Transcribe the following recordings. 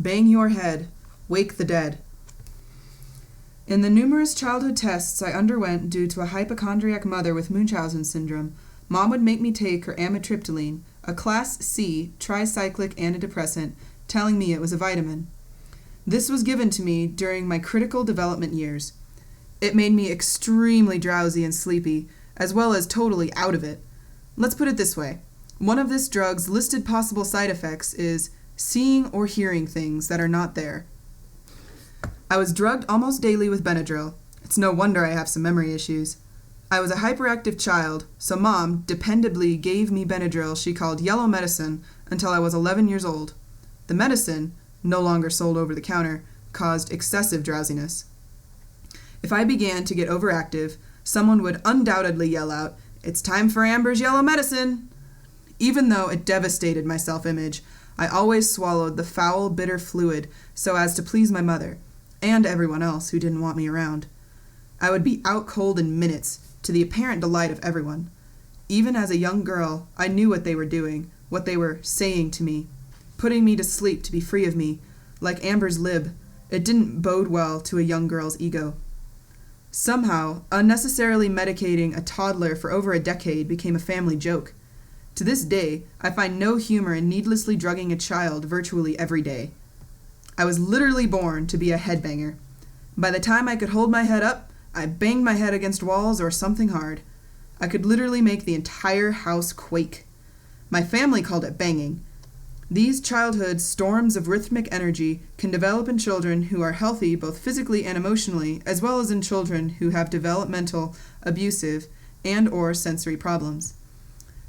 Bang your head. Wake the dead. In the numerous childhood tests I underwent due to a hypochondriac mother with Munchausen syndrome, Mom would make me take her amitriptyline, a Class C tricyclic antidepressant, telling me it was a vitamin. This was given to me during my critical development years. It made me extremely drowsy and sleepy, as well as totally out of it. Let's put it this way. One of this drug's listed possible side effects is seeing or hearing things that are not there. I was drugged almost daily with Benadryl. It's no wonder I have some memory issues. I was a hyperactive child, so Mom dependably gave me Benadryl she called yellow medicine until I was 11 years old. The medicine, no longer sold over the counter, caused excessive drowsiness. If I began to get overactive, someone would undoubtedly yell out, "It's time for Amber's yellow medicine!" Even though it devastated my self-image, I always swallowed the foul, bitter fluid so as to please my mother, and everyone else who didn't want me around. I would be out cold in minutes, to the apparent delight of everyone. Even as a young girl, I knew what they were doing, what they were saying to me, putting me to sleep to be free of me, like Amber's lib. It didn't bode well to a young girl's ego. Somehow, unnecessarily medicating a toddler for over a decade became a family joke. To this day, I find no humor in needlessly drugging a child virtually every day. I was literally born to be a headbanger. By the time I could hold my head up, I banged my head against walls or something hard. I could literally make the entire house quake. My family called it banging. These childhood storms of rhythmic energy can develop in children who are healthy both physically and emotionally, as well as in children who have developmental, abusive, and/or sensory problems.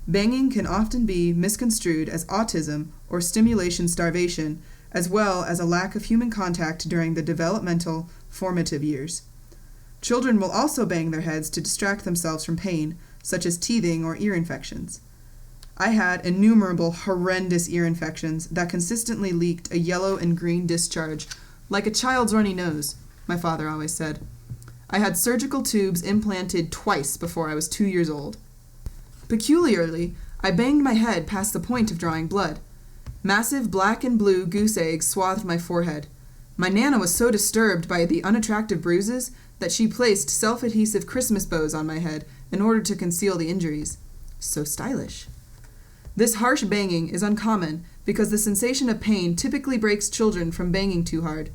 Banging can often be misconstrued as autism or stimulation starvation, as well as a lack of human contact during the developmental, formative years. Children will also bang their heads to distract themselves from pain, such as teething or ear infections. I had innumerable horrendous ear infections that consistently leaked a yellow and green discharge, like a child's runny nose, my father always said. I had surgical tubes implanted twice before I was 2 years old. Peculiarly, I banged my head past the point of drawing blood. Massive black and blue goose eggs swathed my forehead. My Nana was so disturbed by the unattractive bruises that she placed self-adhesive Christmas bows on my head in order to conceal the injuries. So stylish. This harsh banging is uncommon because the sensation of pain typically breaks children from banging too hard.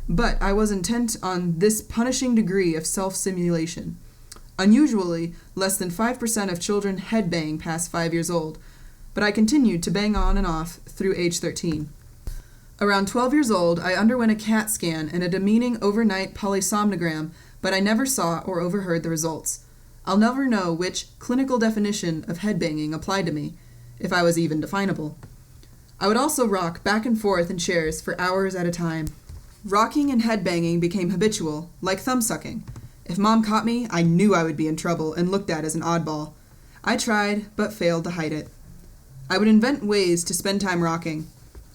But I was intent on this punishing degree of self-simulation. Unusually, less than 5% of children headbang past 5 years old, but I continued to bang on and off through age 13. Around 12 years old, I underwent a CAT scan and a demeaning overnight polysomnogram, but I never saw or overheard the results. I'll never know which clinical definition of headbanging applied to me, if I was even definable. I would also rock back and forth in chairs for hours at a time. Rocking and headbanging became habitual, like thumb-sucking. If Mom caught me, I knew I would be in trouble and looked at as an oddball. I tried, but failed to hide it. I would invent ways to spend time rocking.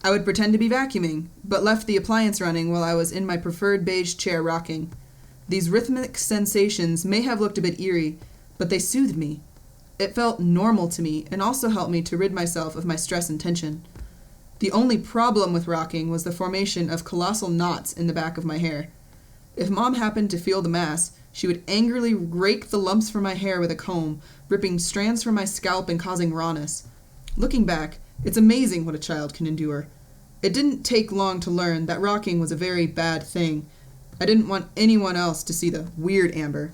I would pretend to be vacuuming, but left the appliance running while I was in my preferred beige chair rocking. These rhythmic sensations may have looked a bit eerie, but they soothed me. It felt normal to me and also helped me to rid myself of my stress and tension. The only problem with rocking was the formation of colossal knots in the back of my hair. If Mom happened to feel the mass, she would angrily rake the lumps from my hair with a comb, ripping strands from my scalp and causing rawness. Looking back, it's amazing what a child can endure. It didn't take long to learn that rocking was a very bad thing. I didn't want anyone else to see the weird Amber.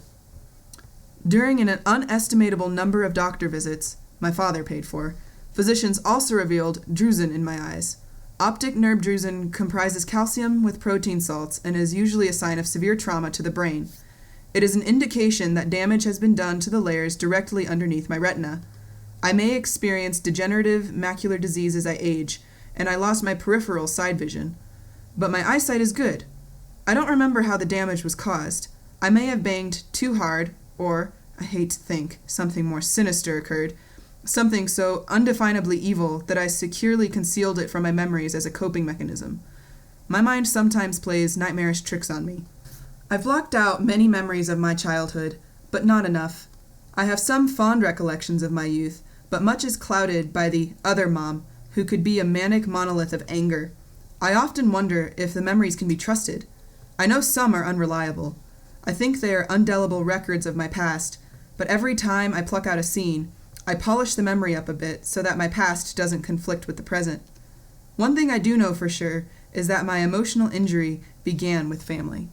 During an unestimatable number of doctor visits, my father paid for, physicians also revealed drusen in my eyes. Optic nerve drusen comprises calcium with protein salts and is usually a sign of severe trauma to the brain. It is an indication that damage has been done to the layers directly underneath my retina. I may experience degenerative macular disease as I age, and I lost my peripheral side vision. But my eyesight is good. I don't remember how the damage was caused. I may have banged too hard, or, I hate to think, something more sinister occurred, something so undefinably evil that I securely concealed it from my memories as a coping mechanism. My mind sometimes plays nightmarish tricks on me. I've blocked out many memories of my childhood, but not enough. I have some fond recollections of my youth, but much is clouded by the other Mom, who could be a manic monolith of anger. I often wonder if the memories can be trusted. I know some are unreliable. I think they are indelible records of my past, but every time I pluck out a scene, I polish the memory up a bit so that my past doesn't conflict with the present. One thing I do know for sure is that my emotional injury began with family.